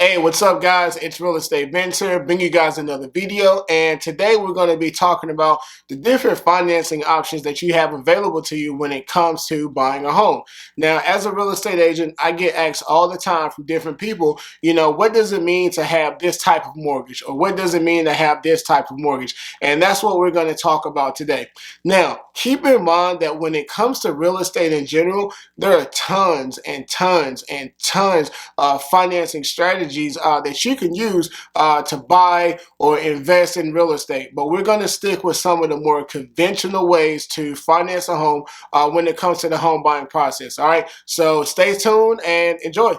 Hey, what's up guys? It's Real Estate Vince here, bringing you guys another video, and today we're going to be talking about the different financing options that you have available to you when it comes to buying a home. Now, as a real estate agent, I get asked all the time from different people, what does it mean to have this type of mortgage, or what does it mean to have this type of mortgage? And that's what we're going to talk about today. Now, keep in mind that when it comes to real estate in general, there are tons and tons and tons of financing strategies that you can use to buy or invest in real estate. But we're going to stick with some of the more conventional ways to finance a home when it comes to the home buying process. All right, so stay tuned and enjoy.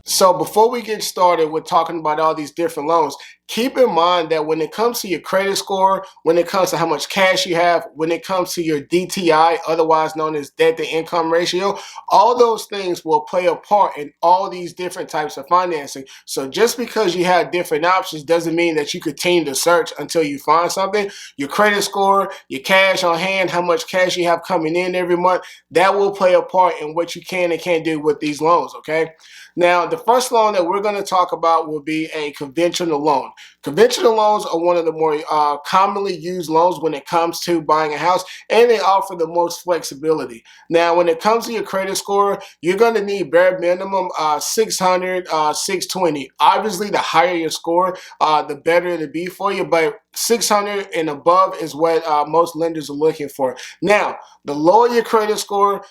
So before we get started with talking about all these different loans, keep in mind that when it comes to your credit score, when it comes to how much cash you have, when it comes to your DTI, otherwise known as debt to income ratio, all those things will play a part in all these different types of financing. So just because you have different options doesn't mean that you continue to search until you find something. Your credit score, your cash on hand, how much cash you have coming in every month, that will play a part in what you can and can't do with these loans, okay? Now, the first loan that we're going to talk about will be a conventional loan. Conventional loans are one of the more commonly used loans when it comes to buying a house, and they offer the most flexibility. Now, when it comes to your credit score, you're going to need bare minimum 600, 620. Obviously, the higher your score, the better it'll be for you, but 600 and above is what most lenders are looking for. Now, the lower your credit score,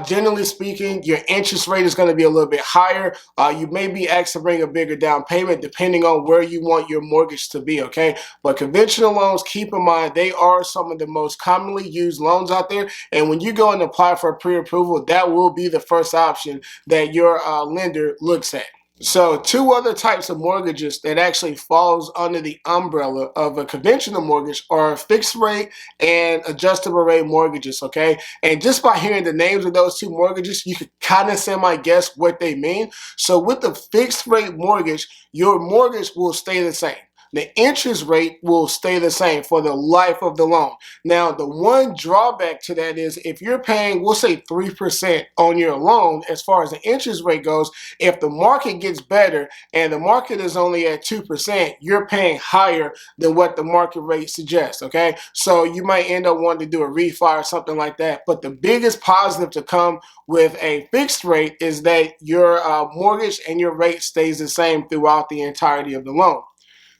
generally speaking, your interest rate is going to be a little bit higher. You may be asked to bring a bigger down payment depending on where you want your mortgage to be, okay? But conventional loans, keep in mind, they are some of the most commonly used loans out there. And when you go and apply for pre-approval, that will be the first option that your lender looks at. So two other types of mortgages that actually falls under the umbrella of a conventional mortgage are fixed rate and adjustable rate mortgages, okay? And just by hearing the names of those two mortgages, you can kind of semi-guess what they mean. So with the fixed rate mortgage, your mortgage will stay the same. The interest rate will stay the same for the life of the loan. Now, the one drawback to that is if you're paying, we'll say 3% on your loan, as far as the interest rate goes, if the market gets better and the market is only at 2%, you're paying higher than what the market rate suggests, okay? So you might end up wanting to do a refi or something like that. But the biggest positive to come with a fixed rate is that your mortgage and your rate stays the same throughout the entirety of the loan.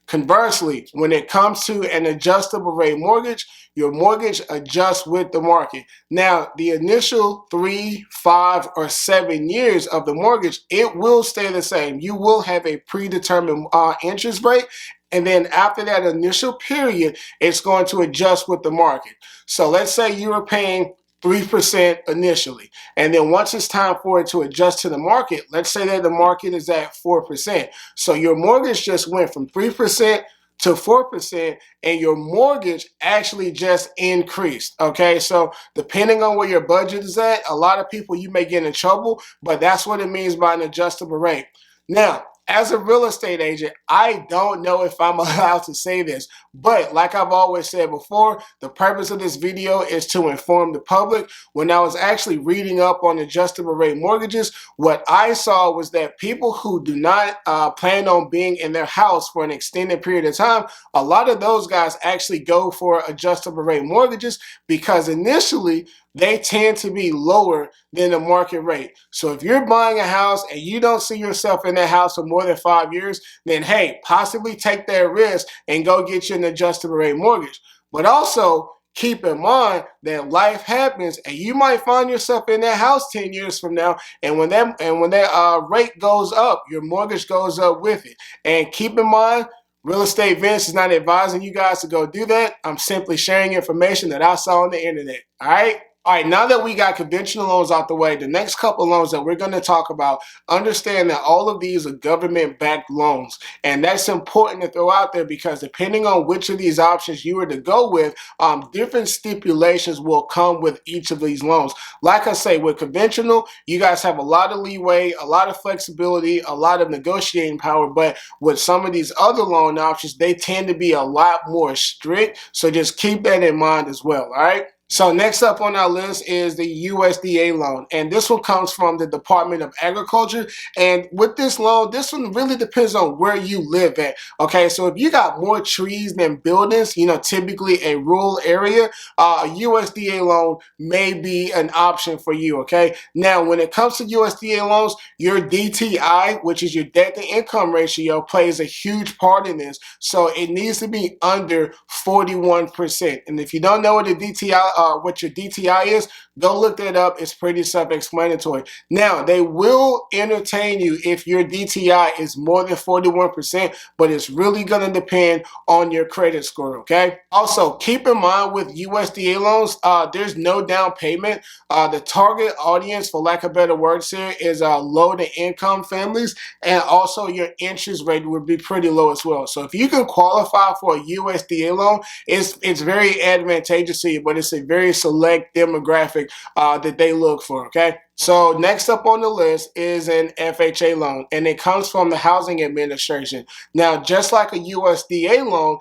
Conversely, when it comes to an adjustable rate mortgage, your mortgage adjusts with the market. Now, the initial 3, 5, or 7 years of the mortgage, it will stay the same. You will have a predetermined interest rate, and then after that initial period, it's going to adjust with the market. So let's say you were paying 3% initially. And then once it's time for it to adjust to the market, let's say that the market is at 4%. So your mortgage just went from 3% to 4%, and your mortgage actually just increased, okay? So depending on where your budget is at, a lot of people, you may get in trouble, but that's what it means by an adjustable rate. Now, as a real estate agent, I don't know if I'm allowed to say this, but like I've always said before, the purpose of this video is to inform the public. When I was actually reading up on adjustable rate mortgages, what I saw was that people who do not plan on being in their house for an extended period of time, a lot of those guys actually go for adjustable rate mortgages because initially they tend to be lower than the market rate. So if you're buying a house and you don't see yourself in that house for more than 5 years, then hey, possibly take that risk and go get you an adjustable rate mortgage. But also keep in mind that life happens and you might find yourself in that house 10 years from now, and when that rate goes up, your mortgage goes up with it. And keep in mind, Real Estate Vince is not advising you guys to go do that. I'm simply sharing information that I saw on the internet. All right? All right, now that we got conventional loans out the way, the next couple of loans that we're going to talk about, understand that all of these are government-backed loans. And that's important to throw out there because depending on which of these options you were to go with, different stipulations will come with each of these loans. Like I say, with conventional, you guys have a lot of leeway, a lot of flexibility, a lot of negotiating power. But with some of these other loan options, they tend to be a lot more strict. So just keep that in mind as well, all right? So next up on our list is the USDA loan, and this one comes from the Department of Agriculture. And with this loan, this one really depends on where you live at. Okay, so if you got more trees than buildings, typically a rural area, a USDA loan may be an option for you. Okay, now when it comes to USDA loans, your DTI, which is your debt to income ratio, plays a huge part in this. So it needs to be under 41%. And if you don't know what the DTI what your DTI is, go look that up. It's pretty self-explanatory. Now, they will entertain you if your DTI is more than 41%, but it's really going to depend on your credit score, okay? Also, keep in mind with USDA loans, there's no down payment. The target audience, for lack of better words here, is low to income families, and also your interest rate would be pretty low as well. So if you can qualify for a USDA loan, it's very advantageous to you, but it's a very select demographic that they look for, okay? So next up on the list is an FHA loan, and it comes from the Housing Administration. Now, just like a USDA loan,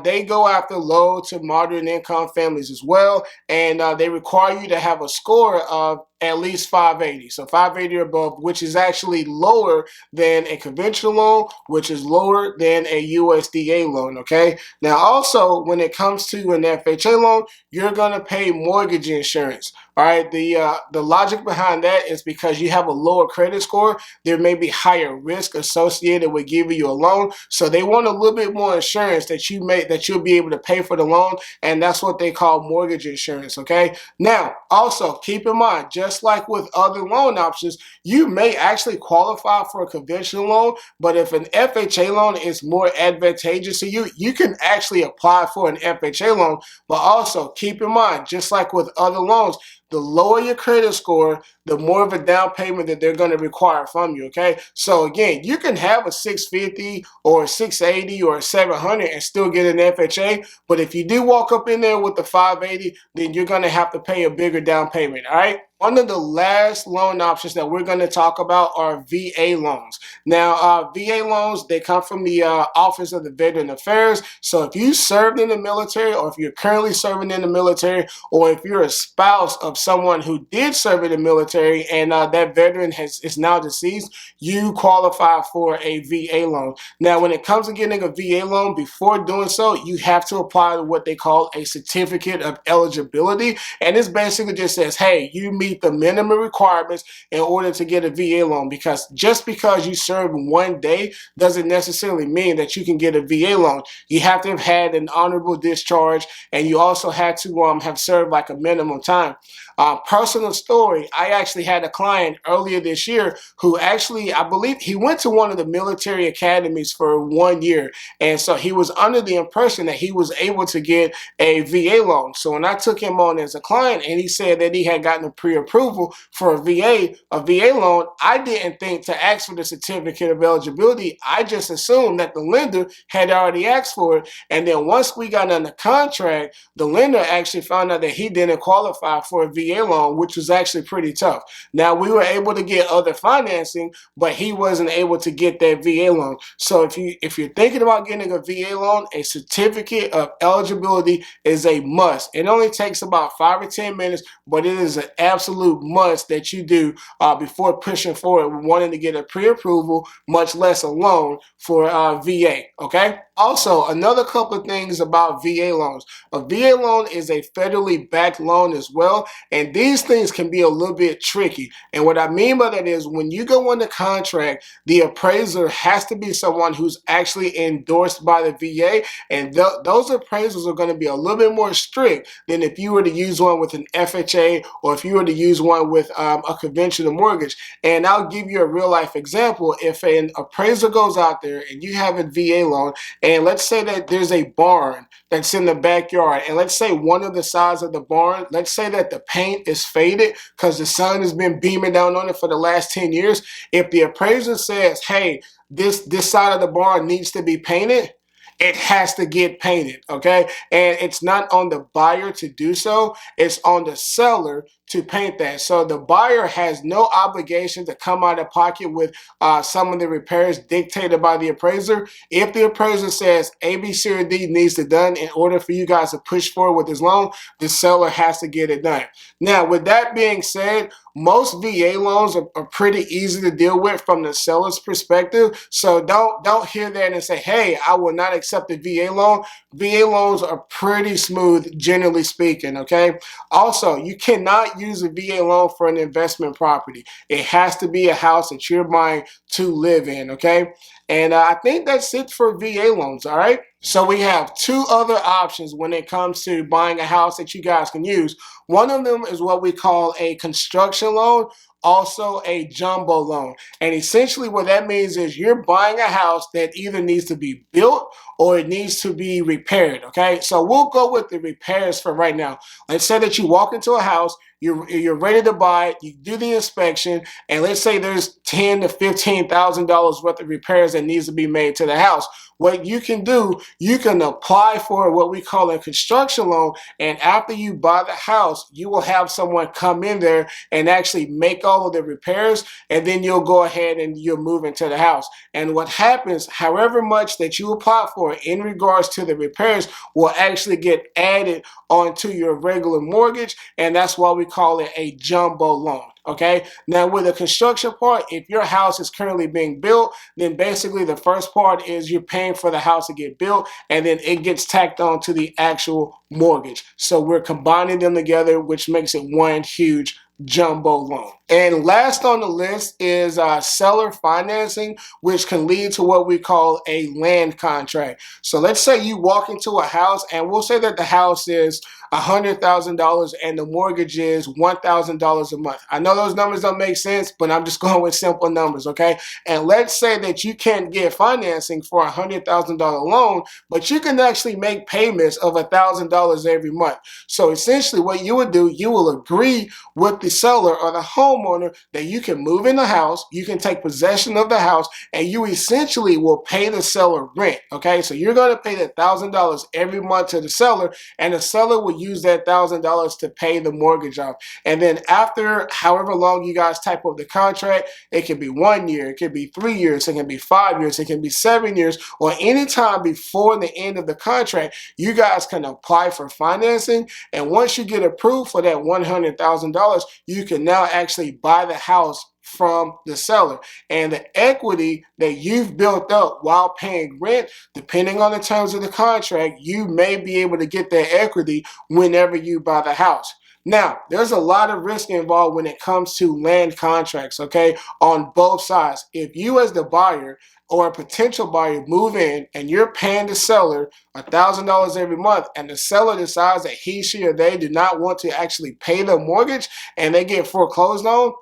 they go after low to moderate income families as well, and they require you to have a score of at least 580. So 580 or above, which is actually lower than a conventional loan, which is lower than a USDA loan, okay? Now, also, when it comes to an FHA loan, you're going to pay mortgage insurance. All right, the logic behind that is because you have a lower credit score, there may be higher risk associated with giving you a loan. So they want a little bit more insurance that you'll be able to pay for the loan, and that's what they call mortgage insurance. Okay. Now, also keep in mind, just like with other loan options, you may actually qualify for a conventional loan, but if an FHA loan is more advantageous to you, you can actually apply for an FHA loan. But also keep in mind, just like with other loans, the lower your credit score, the more of a down payment that they're going to require from you, okay? So again, you can have a 650 or a 680 or a 700 and still get an FHA, but if you do walk up in there with the 580, then you're going to have to pay a bigger down payment, all right? One of the last loan options that we're going to talk about are VA loans. Now, VA loans, they come from the Office of the Veteran Affairs. So if you served in the military, or if you're currently serving in the military, or if you're a spouse of someone who did serve in the military and that veteran is now deceased, you qualify for a VA loan. Now, when it comes to getting a VA loan, before doing so, you have to apply to what they call a certificate of eligibility. And this basically just says, hey, you meet the minimum requirements in order to get a VA loan, because just because you serve one day doesn't necessarily mean that you can get a VA loan. You have to have had an honorable discharge, and you also had to have served like a minimum time. Personal story, I actually had a client earlier this year who actually, I believe he went to one of the military academies for 1 year. And so he was under the impression that he was able to get a VA loan. So when I took him on as a client and he said that he had gotten a pre-approval for a VA loan, I didn't think to ask for the certificate of eligibility. I just assumed that the lender had already asked for it. And then once we got on the contract, the lender actually found out that he didn't qualify for a VA loan, which was actually pretty tough. Now, we were able to get other financing, but he wasn't able to get that VA loan. So if you're thinking about getting a VA loan, a certificate of eligibility is a must. It only takes about 5 or 10 minutes, but it is an absolute must that you do before pushing forward wanting to get a pre-approval, much less a loan for VA, okay? Also, another couple of things about VA loans. A VA loan is a federally backed loan as well, and these things can be a little bit tricky. And what I mean by that is when you go under contract, the appraiser has to be someone who's actually endorsed by the VA, and those appraisals are going to be a little bit more strict than if you were to use one with an FHA or if you were to use one with a conventional mortgage. And I'll give you a real life example. If an appraiser goes out there and you have a VA loan, and let's say that there's a barn that's in the backyard, and let's say one of the sides of the barn, let's say that the paint is faded because the sun has been beaming down on it for the last 10 years. If the appraiser says, hey, this side of the barn needs to be painted, it has to get painted, okay? And it's not on the buyer to do so. It's on the seller to paint that. So the buyer has no obligation to come out of pocket with some of the repairs dictated by the appraiser. If the appraiser says A, B, C, or D needs to be done in order for you guys to push forward with this loan, the seller has to get it done. Now, with that being said, most VA loans are pretty easy to deal with from the seller's perspective. So don't hear that and say, hey, I will not accept a VA loan. VA loans are pretty smooth, generally speaking, okay? Also, you cannot use a VA loan for an investment property. It has to be a house that you're buying to live in, okay? And I think that's it for VA loans, all right? So we have two other options when it comes to buying a house that you guys can use. One of them is what we call a construction loan, also a jumbo loan. And essentially what that means is you're buying a house that either needs to be built or it needs to be repaired, okay? So we'll go with the repairs for right now. Let's say that you walk into a house, you're ready to buy it, you do the inspection, and let's say there's $10,000 to $15,000 worth of repairs that needs to be made to the house. What you can do, you can apply for what we call a construction loan, and after you buy the house, you will have someone come in there and actually make all of the repairs, and then you'll go ahead and you'll move into the house. And what happens, however much that you apply for in regards to the repairs will actually get added onto your regular mortgage, and that's why we call it a jumbo loan. Okay, now with the construction part, if your house is currently being built, then basically the first part is you're paying for the house to get built, and then it gets tacked on to the actual mortgage. So we're combining them together, which makes it one huge jumbo loan. And last on the list is seller financing, which can lead to what we call a land contract. So let's say you walk into a house, and we'll say that the house is $100,000 and the mortgage is $1,000 a month. I know those numbers don't make sense, but I'm just going with simple numbers, okay? And let's say that you can't get financing for a $100,000 loan, but you can actually make payments of $1,000 every month. So essentially what you would do, you will agree with the seller or the homeowner that you can move in the house, you can take possession of the house, and you essentially will pay the seller rent, okay? So you're going to pay the $1,000 every month to the seller, and the seller will use that $1,000 to pay the mortgage off. And then after however long you guys type up the contract, it can be 1 year, it can be 3 years, it can be 5 years, it can be 7 years, or any time before the end of the contract, you guys can apply for financing. And once you get approved for that $100,000, you can now actually buy the house from the seller, and the equity that you've built up while paying rent, depending on the terms of the contract, you may be able to get that equity whenever you buy the house. Now, there's a lot of risk involved when it comes to land contracts, okay, on both sides. If you as the buyer or a potential buyer move in and you're paying the seller $1,000 every month, and the seller decides that he, she, or they do not want to actually pay the mortgage and they get foreclosed on,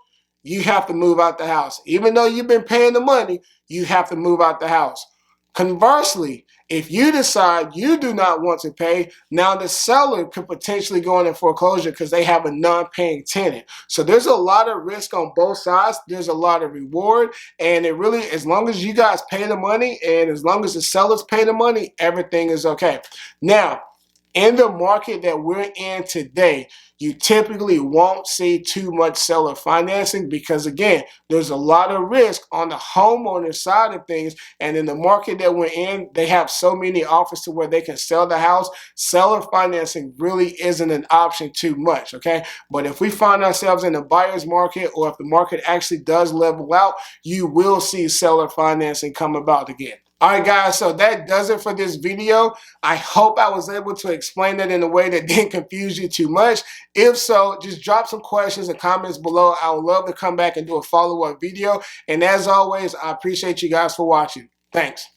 you have to move out the house. Even though you've been paying the money, you have to move out the house. Conversely, if you decide you do not want to pay, now the seller could potentially go into foreclosure because they have a non-paying tenant. So there's a lot of risk on both sides. There's a lot of reward, and it really, as long as you guys pay the money and as long as the sellers pay the money, everything is okay. Now, in the market that we're in today, you typically won't see too much seller financing because, again, there's a lot of risk on the homeowner side of things. And in the market that we're in, they have so many offers to where they can sell the house. Seller financing really isn't an option too much, okay? But if we find ourselves in a buyer's market, or if the market actually does level out, you will see seller financing come about again. All right, guys, so that does it for this video. I hope I was able to explain that in a way that didn't confuse you too much. If so, just drop some questions and comments below. I would love to come back and do a follow-up video. And as always, I appreciate you guys for watching. Thanks.